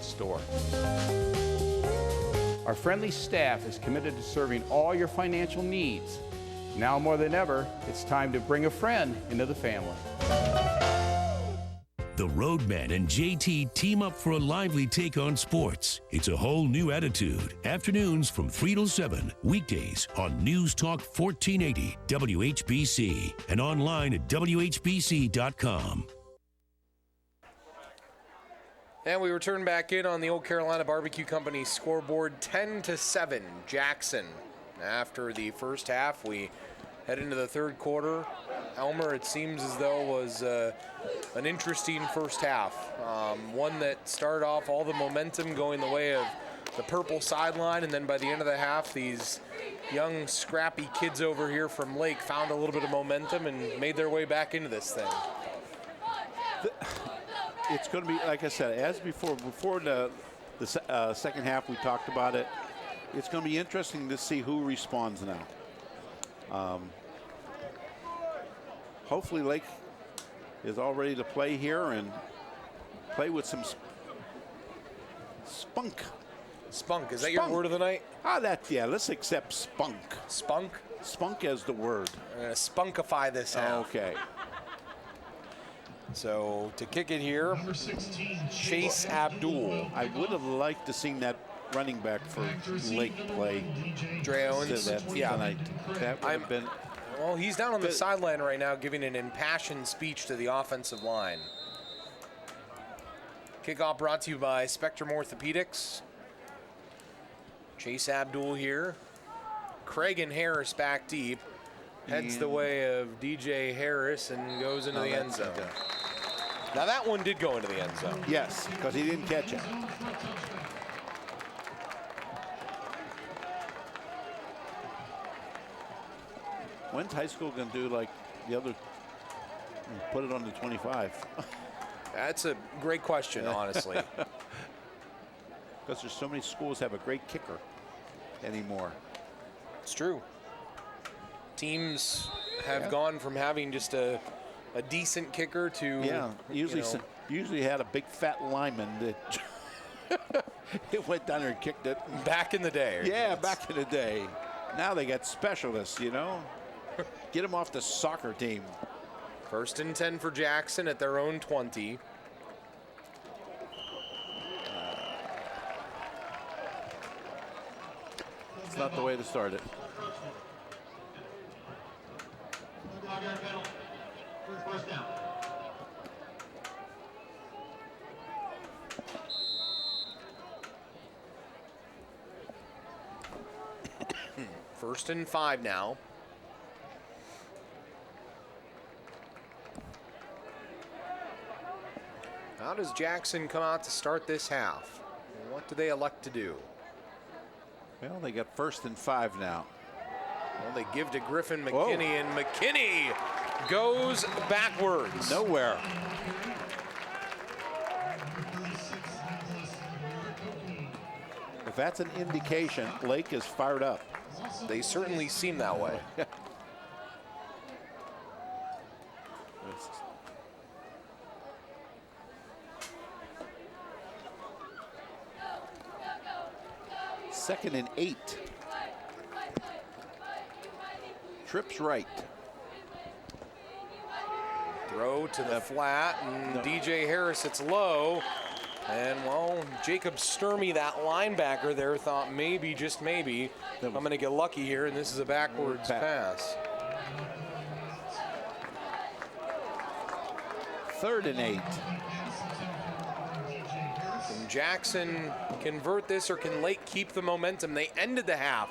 its store. Our friendly staff is committed to serving all your financial needs. Now more than ever, it's time to bring a friend into the family. The Roadman and JT team up for a lively take on sports. It's a whole new attitude. Afternoons from 3 till 7, weekdays on News Talk 1480 WHBC and online at WHBC.com. And we return back in on the Old Carolina Barbecue Company scoreboard, 10-7, Jackson. After the first half, we head into the third quarter. Elmer, it seems as though was an interesting first half. One that started off all the momentum going the way of the purple sideline, and then by the end of the half, these young, scrappy kids over here from Lake found a little bit of momentum and made their way back into this thing. It's going to be, like I said, as before the second half, we talked about it. It's going to be interesting to see who responds now. Hopefully Lake is all ready to play here and play with some spunk. Spunk, is that your word of the night? Yeah, let's accept spunk. Spunk? Spunk as the word. I'm going to spunkify this half. Okay. So to kick it here, Chase Abdul. I would have liked to seen that running back for Lake play. Dre Owens. Tonight. That would have been. Well, he's down on the sideline right now giving an impassioned speech to the offensive line. Kickoff brought to you by Spectrum Orthopedics. Chase Abdul here. Craig Harris back deep. Heads the way of DJ Harris and goes into the end zone. Now that one did go into the end zone. Yes, because he didn't catch it. When's high school going to do like the other, put it on the 25? That's a great question, honestly. Because there's so many schools have a great kicker anymore. It's true. Teams have gone from having just a decent kicker to usually had a big fat lineman that it went down there and kicked it. Back in the day. Yeah, back in the day. Now they got specialists, you know. Get them off the soccer team. 1st and 10 for Jackson at their own 20. It's not the way to start it. First and 5 now. How does Jackson come out to start this half? What do they elect to do? Well, they got 1st and 5 now. Well, they give to Griffin McKinney, and McKinney goes backwards. Nowhere. If that's an indication, Lake is fired up. They certainly seem that way. Second and 8. Trips right. Throw to the flat, and DJ Harris, it's low. And, well, Jacob Sturmey, that linebacker there, thought maybe, just maybe, I'm going to get lucky here, and this is a backwards pass. 3rd and 8. Can Jackson convert this, or can Lake keep the momentum? They ended the half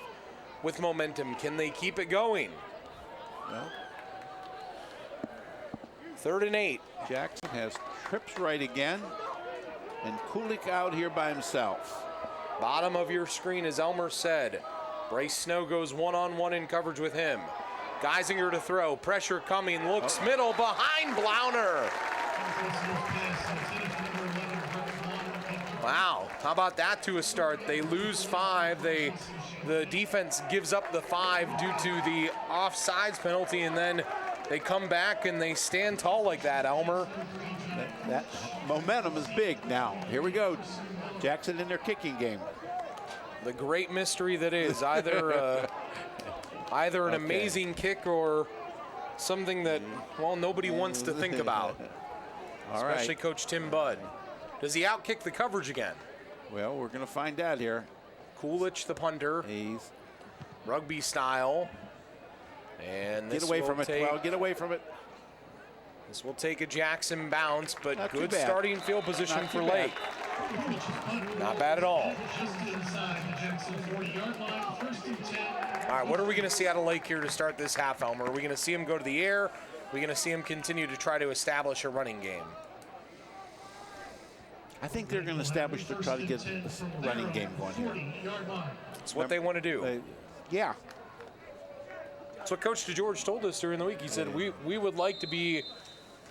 with momentum. Can they keep it going? No. 3rd and 8. Jackson has trips right again, and Kulik out here by himself. Bottom of your screen, as Elmer said. Bryce Snow goes one-on-one in coverage with him. Geisinger to throw, pressure coming, looks middle, behind Blauner. Wow, how about that to a start? They lose 5. The defense gives up the 5 due to the offsides penalty, and then they come back and they stand tall like that, Elmer. That momentum is big now. Here we go. Jackson in their kicking game. The great mystery that is either either an amazing kick or something that, well, nobody wants to think about. All Especially right. Coach Tim Budd. Does he outkick the coverage again? Well, we're going to find out here. Coolidge, the punter, He's rugby style. And this get away will from it. take, Well, get away from it. This will take a Jackson bounce, but Not too good bad. starting field position Not for too bad. Lake. Not bad at all. All right, what are we going to see out of Lake here to start this half, Elmer? Are we going to see him go to the air? Are we going to see him continue to try to establish a running game? I think they're going to establish to try to get this running game going here. It's what they want to do. Yeah. That's what Coach DeGeorge told us during the week. He said, we would like to be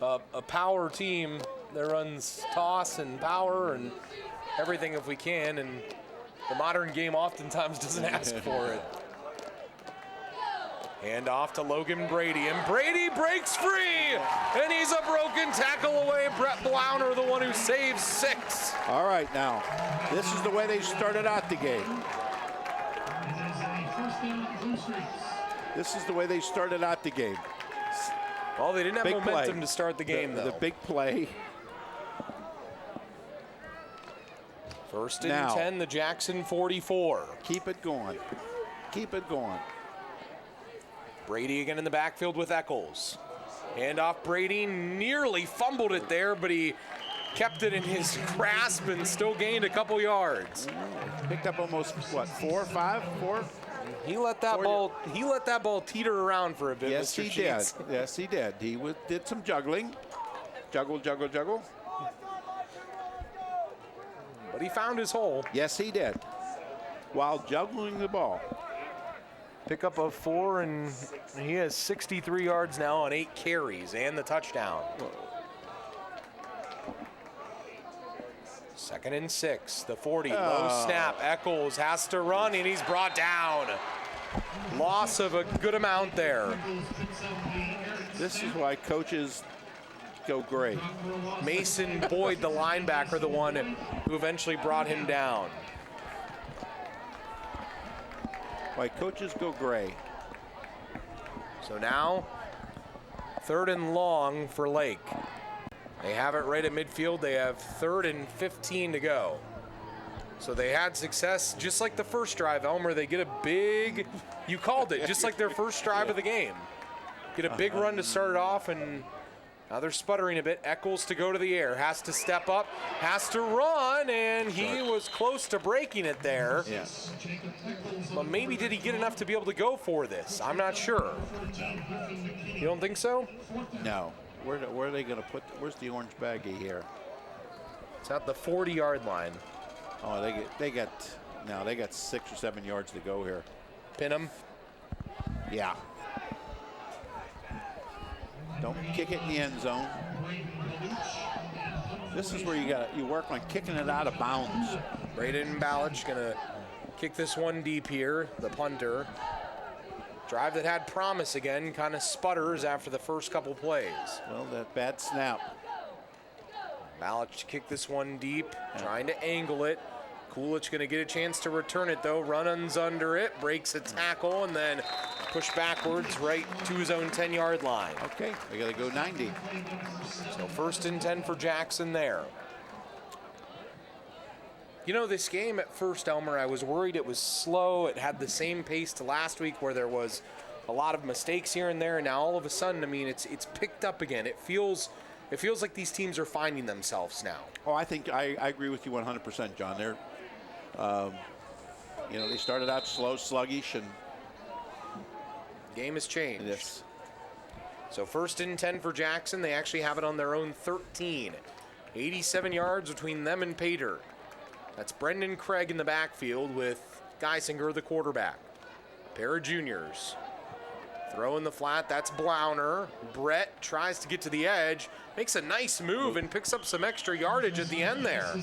a power team that runs toss and power and everything if we can, and the modern game oftentimes doesn't ask for it. Hand off to Logan Brady, and Brady breaks free, and he's a broken tackle away. Brett Blauner, the one who saves 6. All right, now, this is the way they started out the game. This is the way they started out the game. Well, they didn't have Big momentum play. to start the game, though. The big play. First and Now. 10, the Jackson 44. Keep it going. Keep it going. Brady again in the backfield with Eccles. Hand off Brady, nearly fumbled it there, but he kept it in his grasp and still gained a couple yards. Picked up almost, what, 4, 5, 4? He let that ball teeter around for a bit, Yes, Mr. he Sheets. did. Yes, he did. He did some juggling. Juggle, juggle, juggle. But he found his hole. Yes, he did. While juggling the ball. Pick up a 4, and he has 63 yards now on 8 carries and the touchdown. Second and 6, the 40, low snap. Eccles has to run, and he's brought down. Loss of a good amount there. This is why coaches go great. Mason Boyd, the linebacker, the one who eventually brought him down. Why coaches go gray. So now, 3rd and long for Lake. They have it right at midfield. They have 3rd and 15 to go. So they had success, just like the first drive, Elmer. They get a big, you called it, just like their first drive of the game. Get a big run to start it off, and now they're sputtering a bit. Eccles to go to the air, has to step up, has to run, and he was close to breaking it there. Yeah. But maybe did he get enough to be able to go for this? I'm not sure. You don't think so? No. Where are they going to put? Where's the orange baggie here? It's at the 40-yard line. Oh, they got 6 or 7 yards to go here. Pin him. Yeah. Don't kick it in the end zone. This is where you work on kicking it out of bounds. Braden Ballich gonna kick this one deep here, the punter. Drive that had promise again, kind of sputters after the first couple plays. Well, that bad snap. Ballich kick this one deep, trying to angle it. Coolidge gonna get a chance to return it though, runs under it, breaks a tackle, and then push backwards right to his own 10-yard line. Okay, we got to go 90. So 1st and 10 for Jackson there. You know, this game at first, Elmer, I was worried it was slow. It had the same pace to last week where there was a lot of mistakes here and there, and now all of a sudden, I mean, it's picked up again. It feels like these teams are finding themselves now. Oh, I think I agree with you 100%, John. They're, they started out slow, sluggish, and Game has changed. this. So 1st and 10 for Jackson. They actually have it on their own 13. 87 yards between them and Pater. That's Brendan Craig in the backfield with Geisinger, the quarterback. Pair of juniors. Throw in the flat, that's Blauner. Brett tries to get to the edge, makes a nice move and picks up some extra yardage at the end there.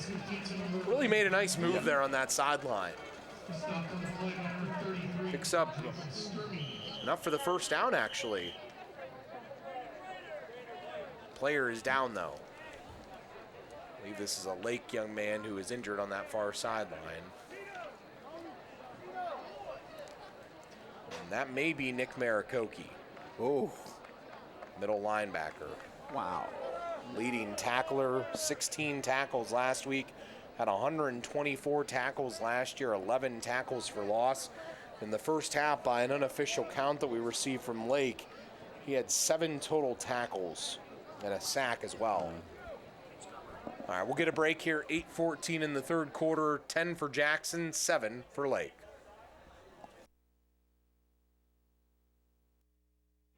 Really made a nice move there on that sideline. Picks up enough for the first down, actually. Player is down, though. believe this is a Lake young man who is injured on that far sideline. And that may be Nick Marakoki. Oh, Middle linebacker. wow. Leading tackler, 16 tackles last week. Had 124 tackles last year, 11 tackles for loss. In the first half, by an unofficial count that we received from Lake, he had 7 total tackles and a sack as well. All right, we'll get a break here. 8:14 in the third quarter, 10 for Jackson, 7 for Lake.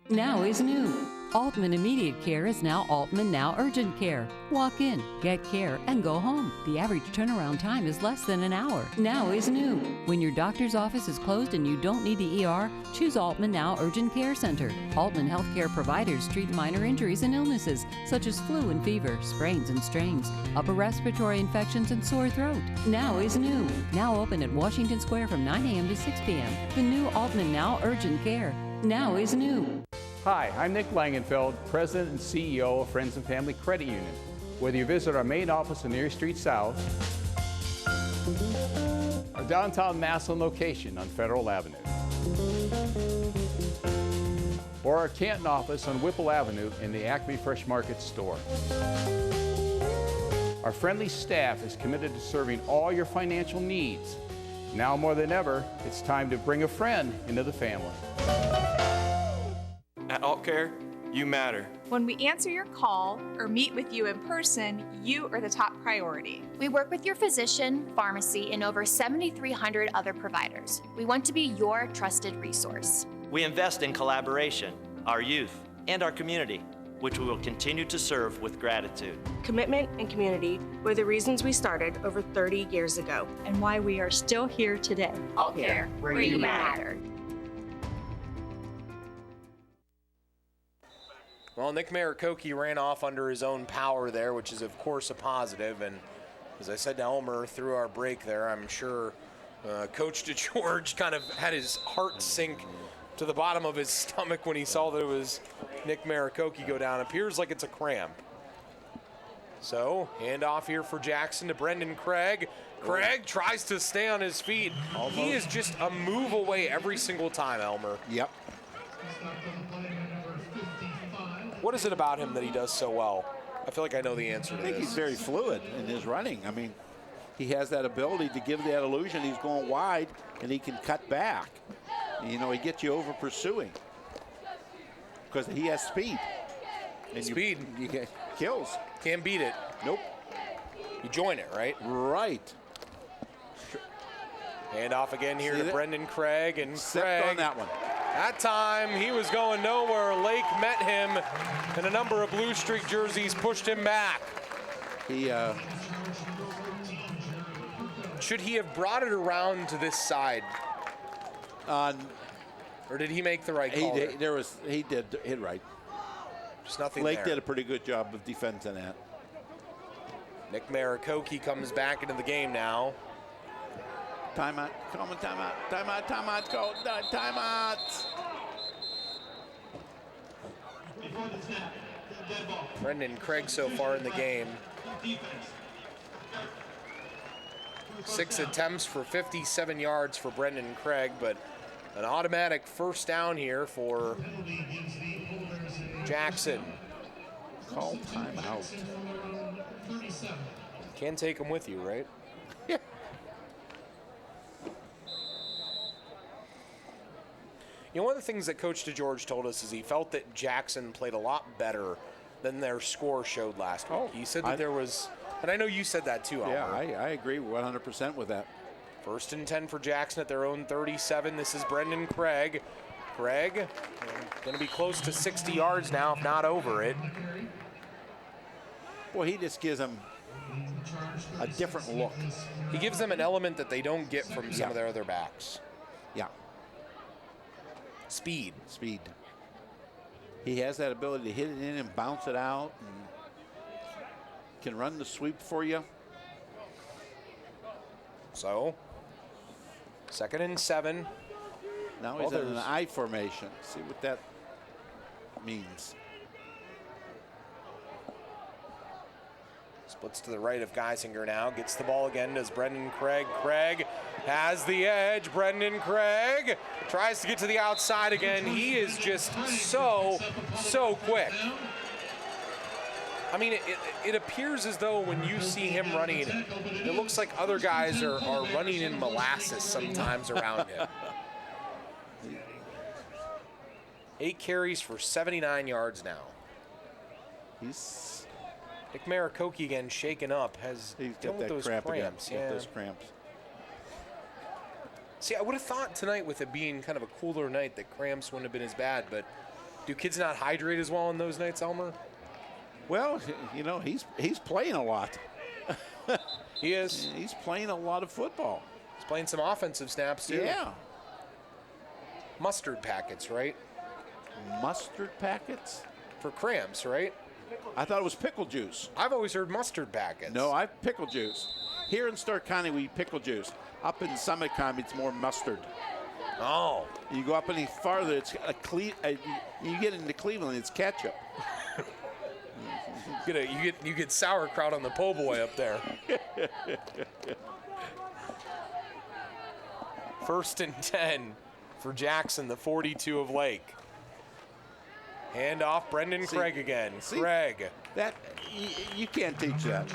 Now is new. Altman Immediate Care is now Altman Now Urgent Care. Walk in, get care, and go home. The average turnaround time is less than an hour. Now is new. When your doctor's office is closed and you don't need the ER, choose Altman Now Urgent Care Center. Altman Healthcare providers treat minor injuries and illnesses, such as flu and fever, sprains and strains, upper respiratory infections, and sore throat. Now is new. Now open at Washington Square from 9 a.m. to 6 p.m. The new Altman Now Urgent Care. Now is new. Hi, I'm Nick Langenfeld, President and CEO of Friends and Family Credit Union. Whether you visit our main office on Erie Street South, our downtown Massillon location on Federal Avenue, or our Canton office on Whipple Avenue in the Acme Fresh Market store. Our friendly staff is committed to serving all your financial needs. Now more than ever, it's time to bring a friend into the family. At AltCare, you matter. When we answer your call or meet with you in person, you are the top priority. We work with your physician, pharmacy, and over 7,300 other providers. We want to be your trusted resource. We invest in collaboration, our youth, and our community, which we will continue to serve with gratitude. Commitment and community were the reasons we started over 30 years ago. And why we are still here today. AltCare, where you matter. Well, Nick Marakoki ran off under his own power there, which is, of course, a positive. And as I said to Elmer through our break there, I'm sure Coach DeGeorge kind of had his heart sink to the bottom of his stomach when he saw that it was Nick Marakoki go down. Appears like it's a cramp. So, handoff here for Jackson to Brendan Craig. Craig tries to stay on his feet. Almost. He is just a move away every single time, Elmer. Yep. What is it about him that he does so well? I feel like I know the answer to this. I think he's very fluid in his running. I mean, he has that ability to give that illusion he's going wide, and he can cut back. You know, he gets you over pursuing because he has speed. And speed. You get kills. Can't beat it. Nope. You join it, right? Right. Hand off again here to Brendan Craig, and Stepped Craig on that one. That time he was going nowhere. Lake met him, and a number of Blue Streak jerseys pushed him back. He should he have brought it around to this side? Or did he make the right call? He did hit right. Just nothing Lake there. did a pretty good job of defending that. Nick Marakoki comes back into the game now. Timeout. Come on, timeout. Timeout, timeout, go. Timeout. Brendan Craig so far in the game. 6 attempts for 57 yards for Brendan Craig, but an automatic first down here for Jackson. Call timeout. Can take him with you, right? Yeah. You know, one of the things that Coach DeGeorge told us is he felt that Jackson played a lot better than their score showed last week. He said that there was, and I know you said that too, Albert. Yeah, I agree 100% with that. 1st and 10 for Jackson at their own 37. This is Brendan Craig. Craig going to be close to 60 yards now, if not over it. Boy, he just gives them a different look. He gives them an element that they don't get from some of their other backs. Yeah. Speed. Speed. He has that ability to hit it in and bounce it out, and can run the sweep for you. So, 2nd and 7. Now he's in an I formation. See what that means. It's Splits to the right of Geisinger now. Gets the ball again. Does Brendan Craig. Craig has the edge. Brendan Craig tries to get to the outside again. He is just so quick. I mean, it appears as though when you see him running, it looks like other guys are running in molasses sometimes around him. 8 carries for 79 yards now. Nick Marakoki again shaken up. He's dealt got with that those cramp cramps. again. Yeah. Those cramps. See, I would have thought tonight with it being kind of a cooler night that cramps wouldn't have been as bad, but do kids not hydrate as well on those nights, Elmer? Well, you know, he's playing a lot. He is. He's playing a lot of football. He's playing some offensive snaps, too. Yeah. Mustard packets, right? Mustard packets? For cramps, right? I thought it was pickle juice. I've always heard mustard packets. No, pickle juice. Here in Stark County, we pickle juice. Up in Summit County, it's more mustard. Oh. You go up any farther, it's you get into Cleveland, it's ketchup. You get sauerkraut on the po' boy up there. 1st and 10 for Jackson, the 42 of Lake. Hand off, Brendan Craig again. Craig. That you can't teach that.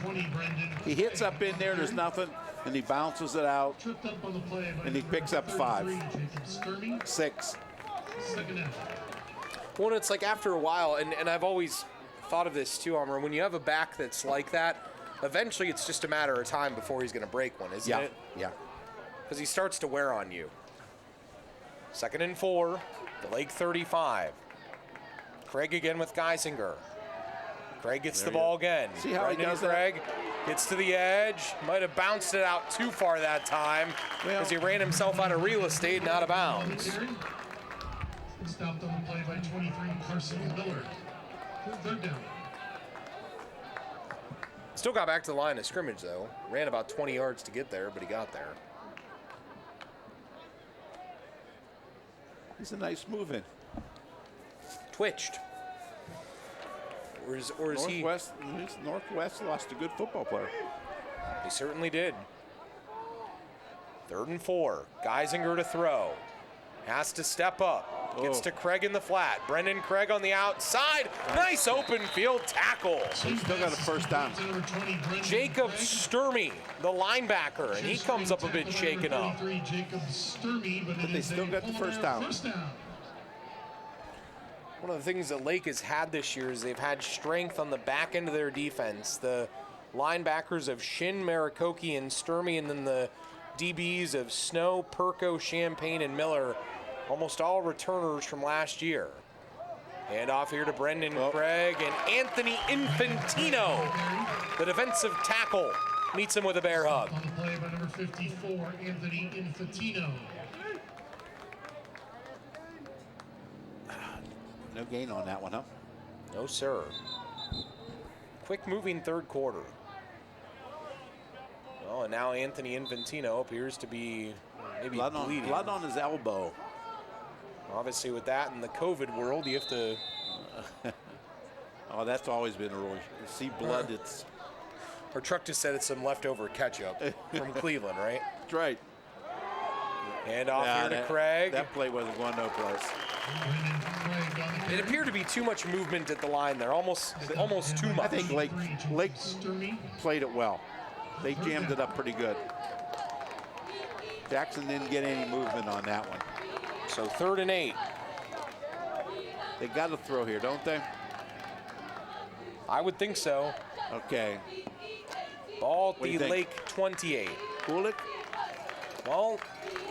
He hits up in there, there's nothing, and he bounces it out, and he picks up 5, 6. Well, it's like after a while, and I've always thought of this too, Elmer, when you have a back that's like that, eventually it's just a matter of time before he's going to break one, isn't it? Yeah. Because he starts to wear on you. 2nd and 4, the Lake 35. Craig again with Geisinger. Craig gets the ball again. See how he does Craig gets to the edge. Might have bounced it out too far that time because he ran himself out of real estate and out of bounds. Stopped on the play by 23, Carson Miller. 3rd down. Still got back to the line of scrimmage, though. Ran about 20 yards to get there, but he got there. He's a nice move in. Twitched. Or is Northwest lost a good football player. He certainly did. 3rd and 4. Geisinger to throw. Has to step up. Gets to Craig in the flat. Brendan Craig on the outside. Nice open field tackle. He's still got a 1st down. Jacob Sturmey, the linebacker, and he comes up a bit shaken up. But they still got the 1st down. One of the things that Lake has had this year is they've had strength on the back end of their defense. The linebackers of Shin, Marakoki, and Sturmey, and then the DBs of Snow, Perko, Champagne, and Miller, almost all returners from last year. Hand off here to Brendan Craig, and Anthony Infantino, the defensive tackle, meets him with a bear hug. On the play by number 54, Anthony Infantino. No gain on that one, huh? No, sir. Quick moving 3rd quarter. Well, and now Anthony Infantino appears to be maybe bleeding. Blood on his elbow. Obviously, with that in the COVID world, you have to. Oh, that's always been a rule. You see blood, it's. Our truck just said it's some leftover ketchup from Cleveland, right? That's right. Hand off here to Craig. That play wasn't going no place. It appeared to be too much movement at the line there, almost too much. I think Lake played it well. They jammed it up pretty good. Jackson didn't get any movement on that one. So 3rd and 8. They got to throw here, don't they? I would think so. Okay. Ball at the Lake 28. Kulik? Well,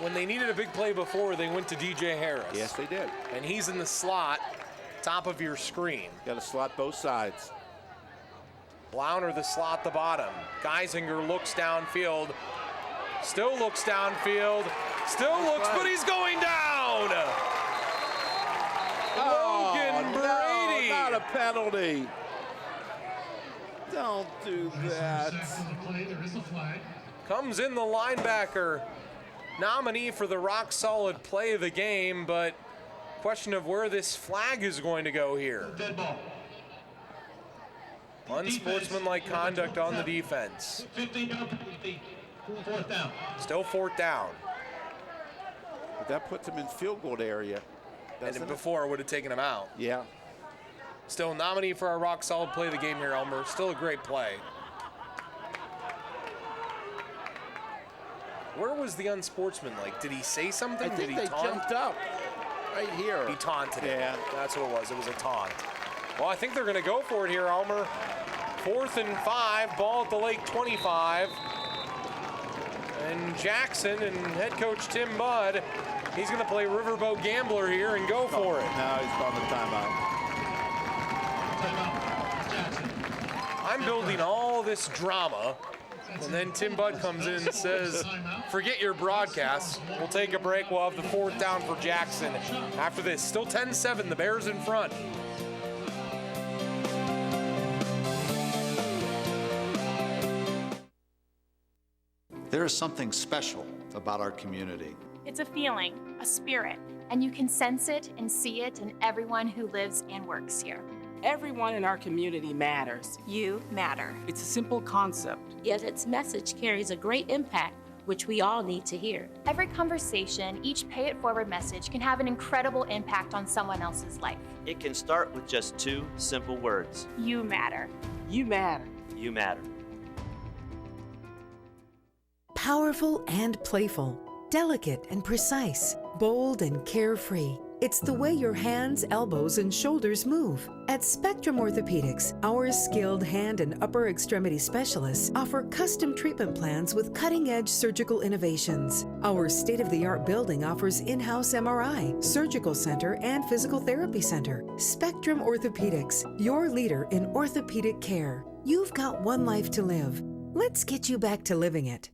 when they needed a big play before, they went to DJ Harris. Yes, they did. And he's in the slot, top of your screen. Got to slot both sides. Blauner the slot the bottom. Geisinger looks downfield. Still looks downfield. Still looks, but he's going down. Logan Brady. No, not a penalty. Don't do that. Comes in the linebacker. Nominee for the rock solid play of the game, but question of where this flag is going to go here. Unsportsmanlike conduct on the defense. 15 yard penalty. Fourth down. Still fourth down. But that puts him in field goal area. And then before it would have taken him out. Yeah. Still nominee for our rock solid play of the game here, Elmer. Still a great play. Where was the unsportsmanlike? Did he say something? I think Did he they taunt? jumped up right here. He taunted him. Yeah. That's what it was. It was a taunt. Well, I think they're going to go for it here, Elmer. 4th and 5, ball at the Lake 25. And Jackson and head coach Tim Budd, he's going to play Riverboat Gambler here and go for it. Now he's calling the timeout. I'm building all this drama, and then Tim Budd comes in and says, forget your broadcast. We'll take a break. We'll have the 4th down for Jackson after this. Still 10-7, the Bears in front. There is something special about our community. It's a feeling, a spirit. And you can sense it and see it in everyone who lives and works here. Everyone in our community matters. You matter. It's a simple concept. Yet its message carries a great impact, which we all need to hear. Every conversation, each Pay It Forward message can have an incredible impact on someone else's life. It can start with just 2 simple words. You matter. You matter. You matter. Powerful and playful, delicate and precise, bold and carefree. It's the way your hands, elbows, and shoulders move. At Spectrum Orthopedics, our skilled hand and upper extremity specialists offer custom treatment plans with cutting-edge surgical innovations. Our state-of-the-art building offers in-house MRI, surgical center, and physical therapy center. Spectrum Orthopedics, your leader in orthopedic care. You've got one life to live. Let's get you back to living it.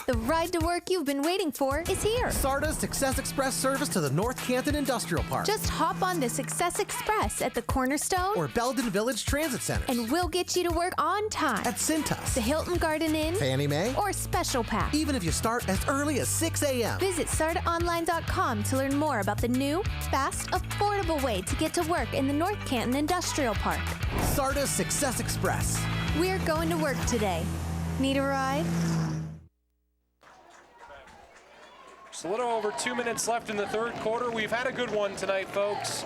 The ride to work you've been waiting for is here. SARTA's Success Express service to the North Canton Industrial Park. Just hop on the Success Express at the Cornerstone or Belden Village Transit Center. And we'll get you to work on time. At Cintas, the Hilton Garden Inn, Fannie Mae, or Special Pack. Even if you start as early as 6 a.m. Visit SARTAonline.com to learn more about the new, fast, affordable way to get to work in the North Canton Industrial Park. SARTA's Success Express. We're going to work today. Need a ride? Just a little over 2 minutes left in the third quarter. We've had a good one tonight, folks.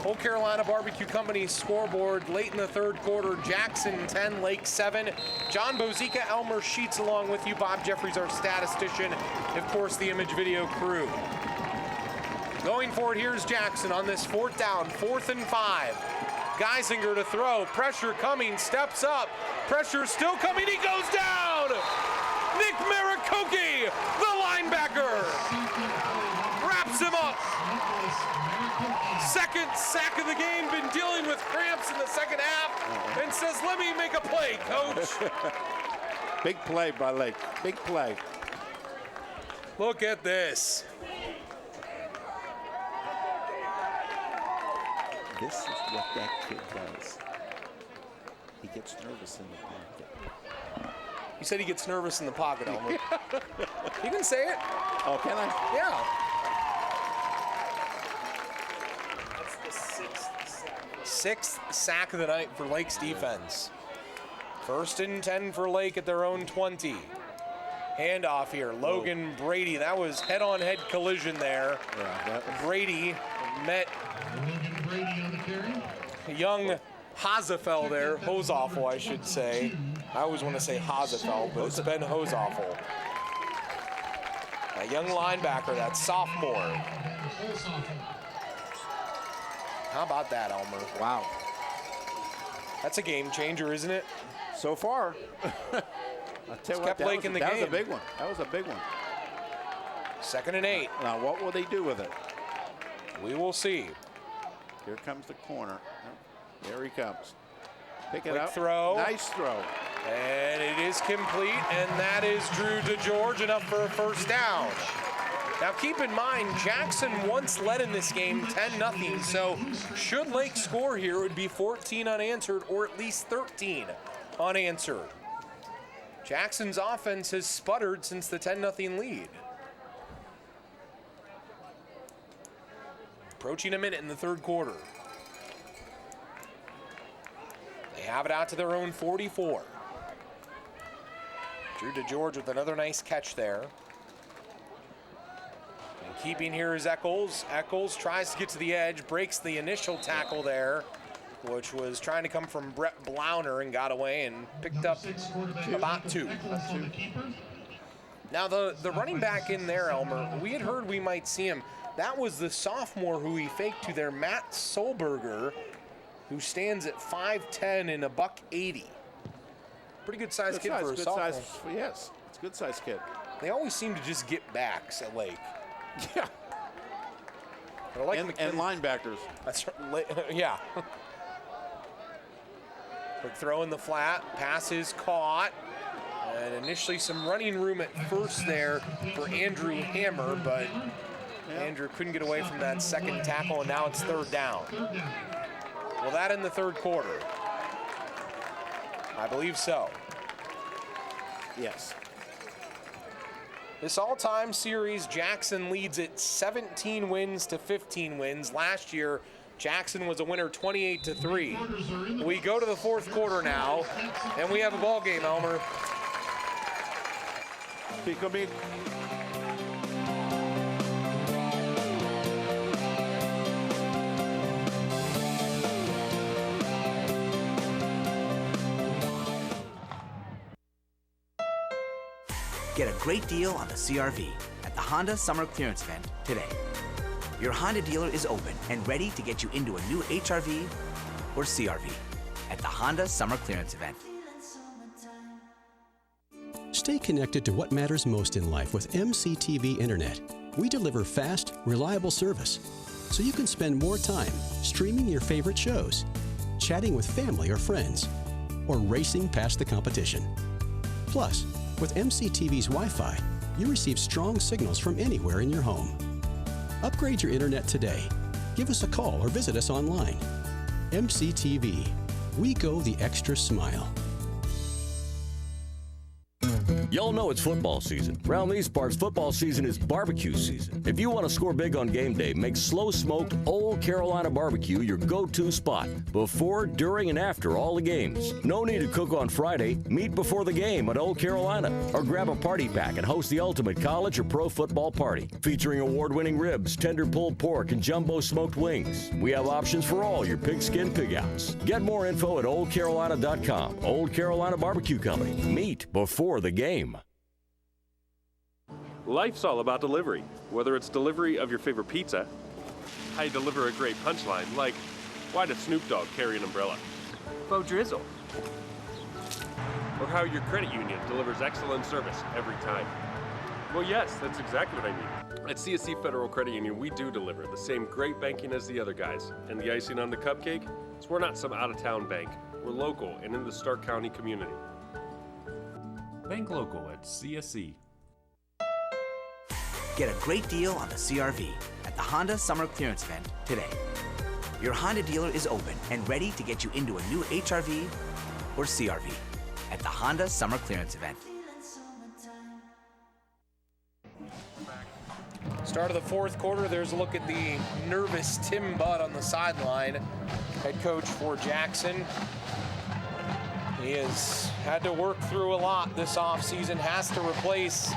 Old Carolina Barbecue Company scoreboard late in the third quarter. Jackson 10, Lake 7. John Bozica, Elmer Sheets along with you. Bob Jeffries, our statistician. Of course, the image video crew. Going for it, here's Jackson on this 4th down, 4th and 5. Geisinger to throw. Pressure coming, steps up. Pressure still coming, he goes down! Nick Maricoki, the linebacker, wraps him up. Second sack of the game, been dealing with cramps in the second half, and says, let me make a play, coach. Big play by Lake, big play. Look at this. This is what that kid does. He gets nervous in the pocket. You said he gets nervous in the pocket, Elmer. You can say it. Oh, can I? Yeah. Sixth sack of the night for Lake's defense. 1st and 10 for Lake at their own 20. Handoff here, Logan Brady. That was head-on-head collision there. Yeah, Brady met young Hazafel there, Hosawful, I should say. I always want to say Hazafel, but it's Ben Hosawful. A young linebacker, that sophomore. How about that, Elmer? Wow. That's a game changer, isn't it? So far. I'll tell you what, kept Lake in the game. That was a big one. That was a big one. 2nd and 8. Now, what will they do with it? We will see. Here comes the corner. There he comes. Pick it Quick up. throw. Nice throw. And it is complete, and that is Drew DeGeorge, enough for a first down. Now keep in mind, Jackson once led in this game 10-0, so should Lake score here, it would be 14 unanswered or at least 13 unanswered. Jackson's offense has sputtered since the 10-0 lead. Approaching a minute in the third quarter. They have it out to their own 44. Drew DeGeorge with another nice catch there. And keeping here is Eccles. Eccles tries to get to the edge, breaks the initial tackle there, which was trying to come from Brett Blauner, and got away and picked up about 2. Now the running back in there, Elmer, we had heard we might see him. That was the sophomore who he faked to there, Matt Solberger, who stands at 5'10" and $180. Pretty good sized kid for a sophomore. Yes, it's a good sized kid. They always seem to just get backs at Lake. Yeah. Like and linebackers. That's right. Yeah. Quick throw in the flat. Pass is caught. And initially some running room at first there for Andrew Hammer, but Andrew couldn't get away from that second tackle, and now it's third down. Well, that in the third quarter. I believe so. Yes. This all-time series, Jackson leads it 17 wins to 15 wins. Last year, Jackson was a winner 28-3. We go to the fourth quarter now, and we have a ball game, Elmer. Get a great deal on the CR-V at the Honda Summer Clearance Event today. Your Honda dealer is open and ready to get you into a new HR-V or CR-V at the Honda Summer Clearance Event. Stay connected to what matters most in life with MCTV Internet. We deliver fast, reliable service, so you can spend more time streaming your favorite shows, chatting with family or friends, or racing past the competition. Plus, with MCTV's Wi-Fi, you receive strong signals from anywhere in your home. Upgrade your internet today. Give us a call or visit us online. MCTV. We go the extra smile. Y'all know it's football season. Around these parts, football season is barbecue season. If you want to score big on game day, make slow-smoked Old Carolina barbecue your go-to spot before, during, and after all the games. No need to cook on Friday. Meet before the game at Old Carolina. Or grab a party pack and host the ultimate college or pro football party. Featuring award-winning ribs, tender pulled pork, and jumbo smoked wings. We have options for all your pigskin pig-outs. Get more info at oldcarolina.com. Old Carolina Barbecue Company. Meet before the game. Life's all about delivery. Whether it's delivery of your favorite pizza, how you deliver a great punchline, like, why does Snoop Dogg carry an umbrella? Bo Drizzle. Or how your credit union delivers excellent service every time. Well, yes, that's exactly what I mean. At CSC Federal Credit Union, we do deliver the same great banking as the other guys. And the icing on the cupcake is we're not some out-of-town bank. We're local and in the Stark County community. Bank local at CSC. Get a great deal on the CR-V at the Honda Summer Clearance Event today. Your Honda dealer is open and ready to get you into a new HR-V or CR-V at the Honda Summer Clearance Event. Start of the fourth quarter, there's a look at the nervous Tim Budd on the sideline, head coach for Jackson. He has had to work through a lot this offseason, has to replace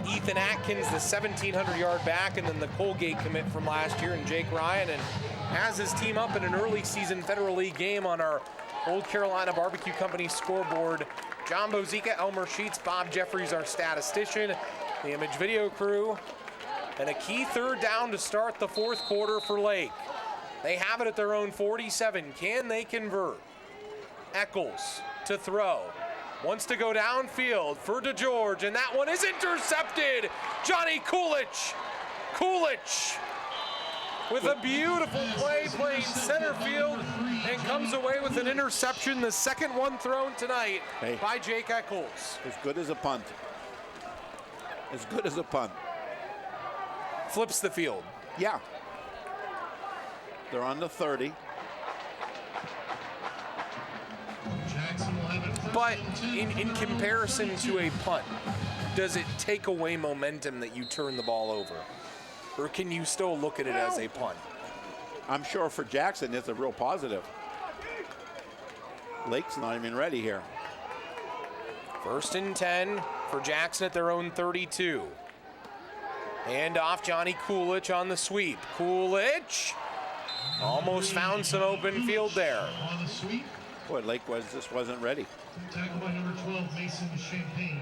Ethan Atkins, the 1,700-yard back, and then the Colgate commit from last year, and Jake Ryan, and has his team up in an early season Federal League game on our Old Carolina Barbecue Company scoreboard. John Bozica, Elmer Sheets, Bob Jeffries, our statistician, the Image Video crew, and a key third down to start the fourth quarter for Lake. They have it at their own 47. Can they convert? Eccles to throw. Wants to go downfield for DeGeorge, and that one is intercepted. Johnny Coolidge. Coolidge with a beautiful play playing center field and comes away with an interception, the second one thrown tonight by Jake Eccles. As good as a punt. As good as a punt. Flips the field. Yeah. They're on the 30. But in comparison to a punt, does it take away momentum that you turn the ball over? Or can you still look at it as a punt? I'm sure for Jackson it's a real positive. Lake's not even ready here. 1st and 10 for Jackson at their own 32. Hand off Johnny Coolidge on the sweep. Coolidge almost found some open field there. Boy, Lake just wasn't ready.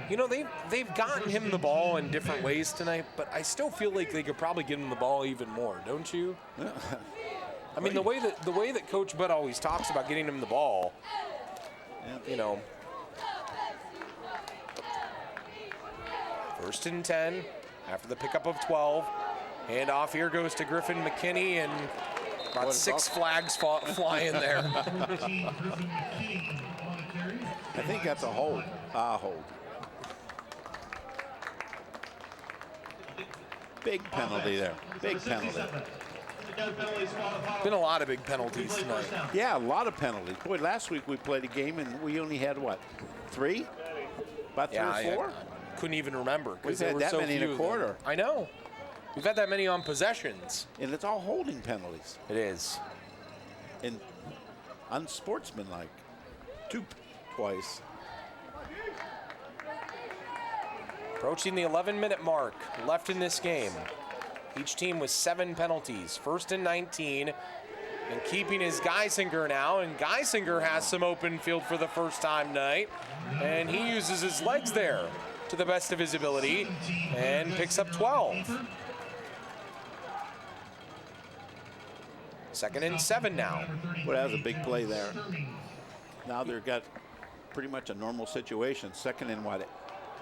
You know, they've gotten him the ball in different ways tonight, but I still feel like they could probably get him the ball even more, don't you? I mean, the way that Coach Bud always talks about getting him the ball, you know. 1st and 10 after the pickup of 12. Hand off here goes to Griffin McKinney, and about 6 flags fly in there. I think that's a hold. Hold. Big penalty there. Big penalty. Been a lot of big penalties tonight. Yeah, a lot of penalties. Boy, last week we played a game and we only had what? 3? About 3 or 4? I couldn't even remember. We've had that many in a quarter. I know. We've had that many on possessions. And it's all holding penalties. It is. And unsportsmanlike. Twice. Approaching the 11-minute mark left in this game. Each team with 7 penalties. 1st and 19. And keeping his Geisinger now. And Geisinger has some open field for the first time tonight. And he uses his legs there to the best of his ability and picks up 12. 2nd and 7 now. Well, that was a big play there. Now they've got pretty much a normal situation. 2nd and what?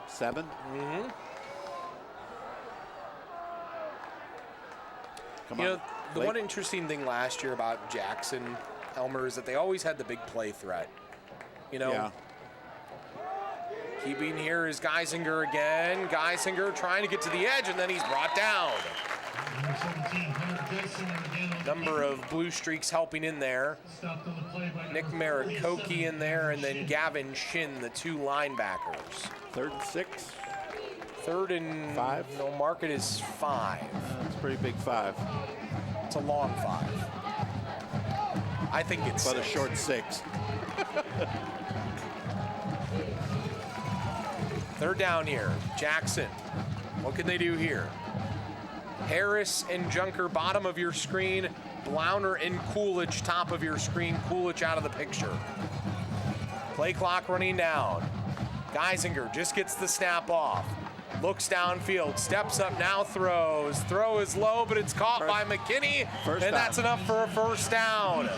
7? Mm-hmm. Come you on. know, the one interesting thing last year about Jackson, Elmer, is that they always had the big play threat. You know, yeah. Keeping here is Geisinger again. Geisinger trying to get to the edge, and then he's brought down. Number of blue streaks helping in there. Nick Marikoki in there, and then Gavin Shin, the 2 linebackers. 3rd and 6. 3rd and 5. No, mark it is 5. That's a pretty big 5. It's a long 5. I think it's but 6. A short 6. 3rd down here. Jackson. What can they do here? Harris and Junker, bottom of your screen. Blauner and Coolidge, top of your screen. Coolidge out of the picture. Play clock running down. Geisinger just gets the snap off. Looks downfield, steps up now, throws. Throw is low, but it's caught by McKinney, and that's enough for a 1st down.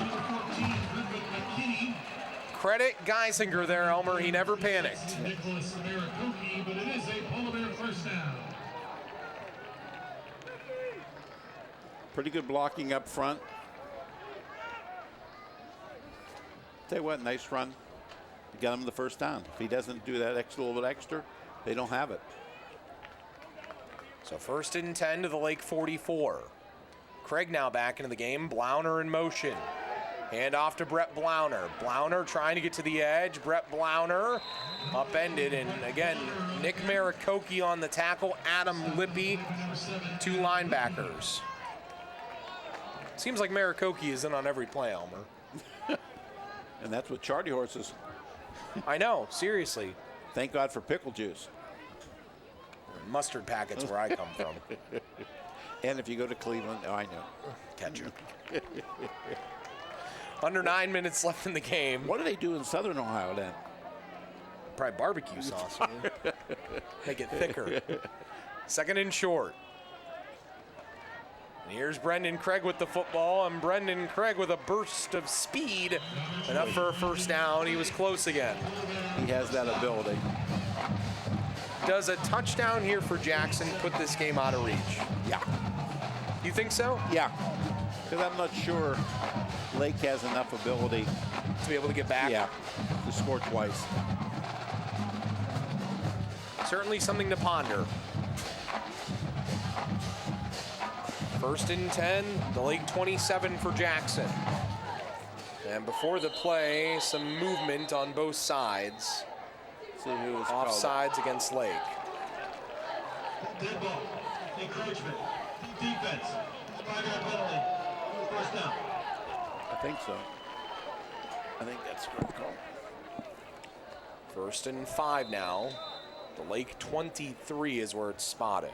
Credit Geisinger there, Elmer. He never panicked. Nicholas Marikoki, but it is a Polar Bear 1st down. Pretty good blocking up front. Tell you what, nice run. You got him the 1st down. If he doesn't do that little bit extra, they don't have it. So 1st and 10 to the Lake 44. Craig now back into the game. Blauner in motion. Hand off to Brett Blauner. Blauner trying to get to the edge. Brett Blauner upended. And again, Nick Marikoki on the tackle. Adam Lippy, 2 linebackers. Seems like Marikoki is in on every play, Elmer. And that's with Charlie horses. I know, seriously. Thank God for pickle juice. Mustard packets where I come from. And if you go to Cleveland, oh, I know. Ketchup. Under 9 minutes left in the game. What do they do in Southern Ohio then? Probably barbecue sauce. Make it thicker. 2nd and short. And here's Brendan Craig with the football, and Brendan Craig with a burst of speed. Enough for a 1st down. He was close again. He has that ability. Does a touchdown here for Jackson put this game out of reach? Yeah. You think so? Yeah, because I'm not sure Lake has enough ability to be able to get back. Yeah, to score twice. Certainly something to ponder. 1st and 10, the Lake 27 for Jackson. And before the play, some movement on both sides. See who was offsides against Lake. Dead ball, encroachment, defense, 5-yard penalty, first down. I think so. I think that's a good call. 1st and 5 now. The Lake 23 is where it's spotted.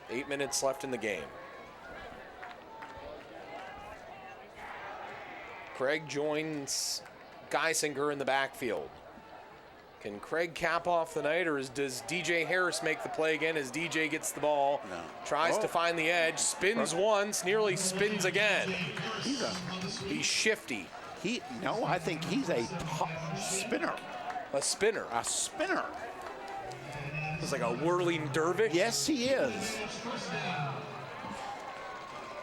Eight minutes left in the game. Craig joins Geisinger in the backfield. Can Craig cap off the night, or does DJ Harris make the play again as DJ gets the ball, tries to find the edge, spins once, nearly spins again. He's shifty. I think he's a top spinner. A spinner? A spinner. It's like a whirling dervish? Yes, he is.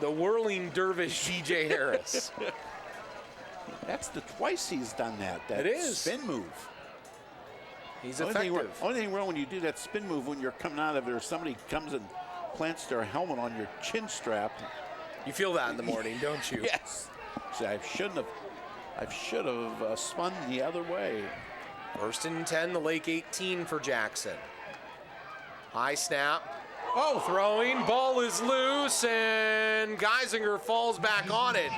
The whirling dervish DJ Harris. That's the twice he's done that. It is. Spin move. He's effective. Only thing wrong when you do that spin move when you're coming out of it, or somebody comes and plants their helmet on your chin strap. You feel that in the morning, don't you? Yes. See, I should have spun the other way. 1st and 10, the Lake 18 for Jackson. High snap. Throwing. Ball is loose, and Geisinger falls back on it.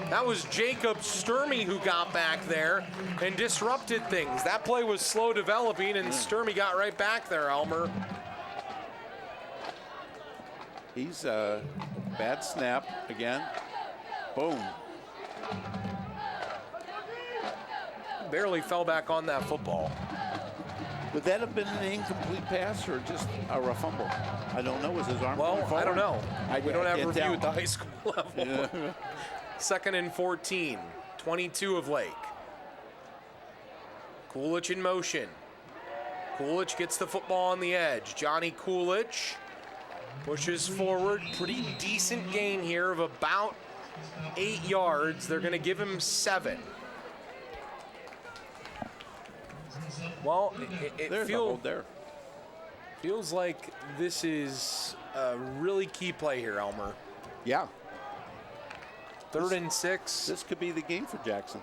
That was Jacob Sturmey who got back there and disrupted things. That play was slow developing, and Sturmey got right back there, Elmer. He's a bad snap again. Boom. Barely fell back on that football. Would that have been an incomplete pass or just a fumble? I don't know. Was his arm going forward? I don't know. We don't have can't review tell. at the high school level. Yeah. 2nd and 14, 22 of Lake. Coolidge in motion. Coolidge gets the football on the edge. Johnny Coolidge pushes forward. Pretty decent gain here of about 8 yards. They're going to give him 7. Well, it feels like this is a really key play here, Elmer. Yeah. 3rd and 6. This could be the game for Jackson.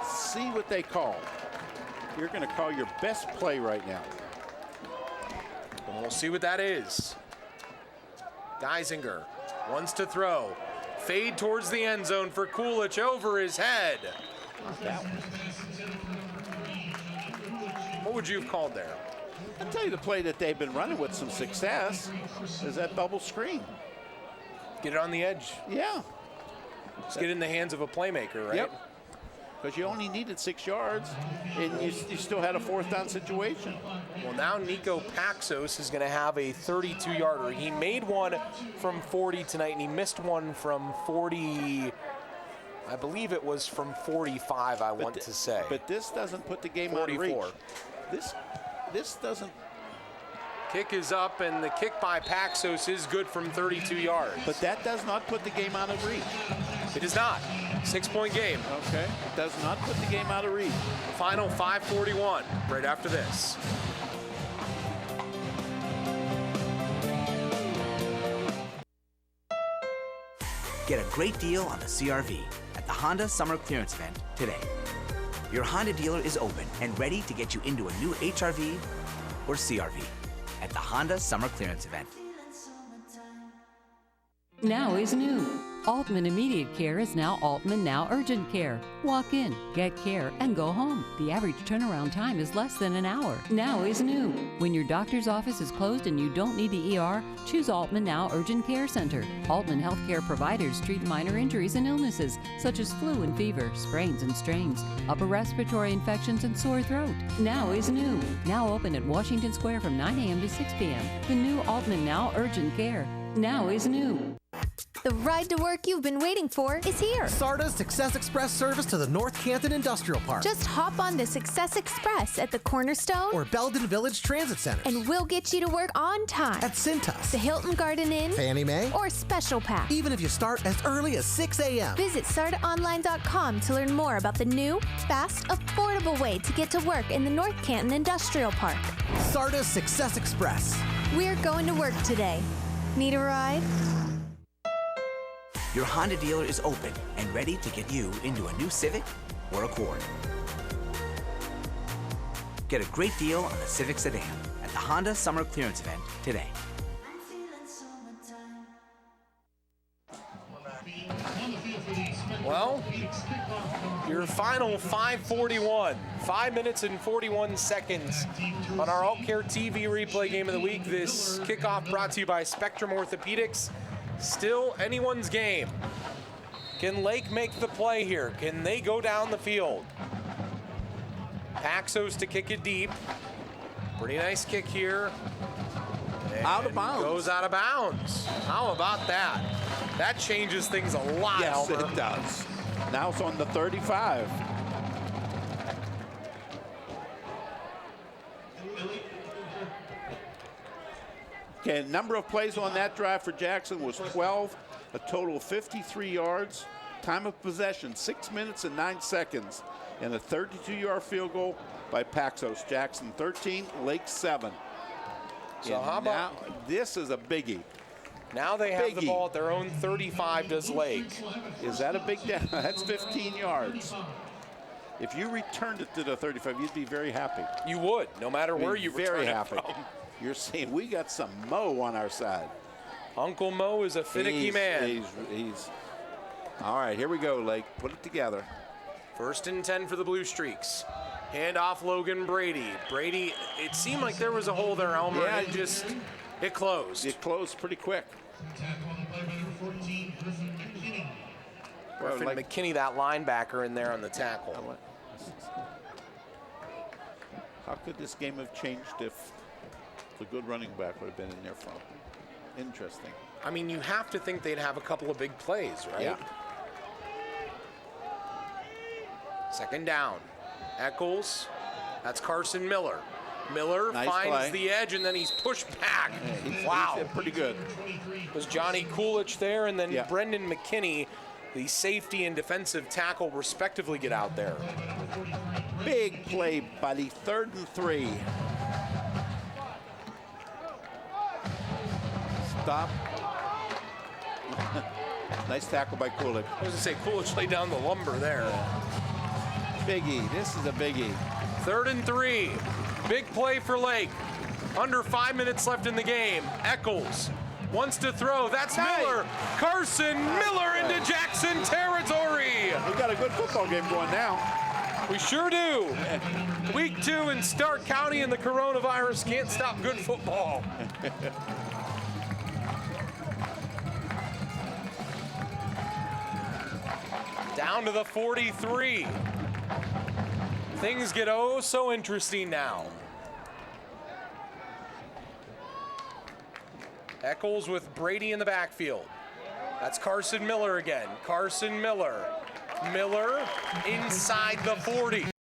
See what they call. You're going to call your best play right now. And we'll see what that is. Geisinger wants to throw. Fade towards the end zone for Coolidge over his head. What would you have called there? I'll tell you the play that they've been running with some success is that bubble screen. Get it on the edge. Yeah. Just get it in the hands of a playmaker, right? Yep. Because you only needed 6 yards, and you still had a 4th down situation. Well, now Nico Paxos is going to have a 32-yarder. He made one from 40 tonight, and he missed one from 40. I believe it was from 45, I want to say. But this doesn't put the game 44. out of reach. This doesn't. Kick is up, and the kick by Paxos is good from 32 yards. But that does not put the game out of reach. It is not. 6-point game. Okay. It does not put the game out of reach. Final 5:41 right after this. Get a great deal on the CRV at the Honda Summer Clearance Event today. Your Honda dealer is open and ready to get you into a new HRV or CRV at the Honda Summer Clearance Event. Now is new. Altman Immediate Care is now Altman Now Urgent Care. Walk in, get care, and go home. The average turnaround time is less than an hour. Now is new. When your doctor's office is closed and you don't need the ER, choose Altman Now Urgent Care Center. Altman Healthcare providers treat minor injuries and illnesses such as flu and fever, sprains and strains, upper respiratory infections, and sore throat. Now is new. Now open at Washington Square from 9 a.m. to 6 p.m. The new Altman Now Urgent Care. Now is new. The ride to work you've been waiting for is here. SARTA's Success Express service to the North Canton Industrial Park. Just hop on the Success Express at the Cornerstone or Belden Village Transit Center. And we'll get you to work on time. At Cintas, the Hilton Garden Inn, Fannie Mae, or Special Pack. Even if you start as early as 6 a.m. Visit SARTAonline.com to learn more about the new, fast, affordable way to get to work in the North Canton Industrial Park. SARTA's Success Express. We're going to work today. Need a ride? Your Honda dealer is open and ready to get you into a new Civic or Accord. Get a great deal on the Civic sedan at the Honda Summer Clearance Event today. Well, your final 5:41, 5 minutes and 41 seconds on our AltCare TV replay game of the week. This kickoff brought to you by Spectrum Orthopedics. Still anyone's game. Can Lake make the play here? Can they go down the field? Paxos to kick it deep. Pretty nice kick here. And out of bounds. Goes out of bounds. How about that? That changes things a lot, Yes, Elmer. it does. Now it's on the 35. Okay, number of plays on that drive for Jackson was 12, a total of 53 yards. Time of possession, 6 minutes and 9 seconds. And a 32-yard field goal by Paxos. Jackson 13, Lake 7. So and how about now, this is a biggie. Now they have the ball at their own 35, does Lake. Is that a big down? That's 15 yards. If you returned it to the 35, you'd be very happy. You would, no matter where you very return happy. it from. You're saying we got some Mo on our side. Uncle Mo is a finicky man. He's all right. Here we go, Lake. Put it together. 1st and 10 for the Blue Streaks. Hand off Logan Brady. Brady, it seemed like there was a hole there, Elmer, and it closed. It closed pretty quick. Griffin McKinney, that linebacker in there on the tackle. How could this game have changed if the good running back would have been in there front? Interesting. I mean, you have to think they'd have a couple of big plays, right? Yeah. 2nd down. Eccles. That's Carson Miller. Miller Nice finds play. the edge, and then he's pushed back. Wow. He's pretty good. It was Johnny Coolidge there, and then Brendan McKinney, the safety and defensive tackle, respectively, get out there. Big play, buddy. 3rd and 3. Stop. Nice tackle by Coolidge. I was going to say, Coolidge laid down the lumber there. Biggie. This is a biggie. 3rd and 3. Big play for Lake. Under 5 minutes left in the game. Eccles wants to throw. That's Miller. Carson Miller into Jackson territory. We got a good football game going now. We sure do. Week 2 in Stark County, and the coronavirus can't stop good football. Down to the 43. Things get oh so interesting now. Eccles with Brady in the backfield. That's Carson Miller again. Carson Miller. Miller inside the 40.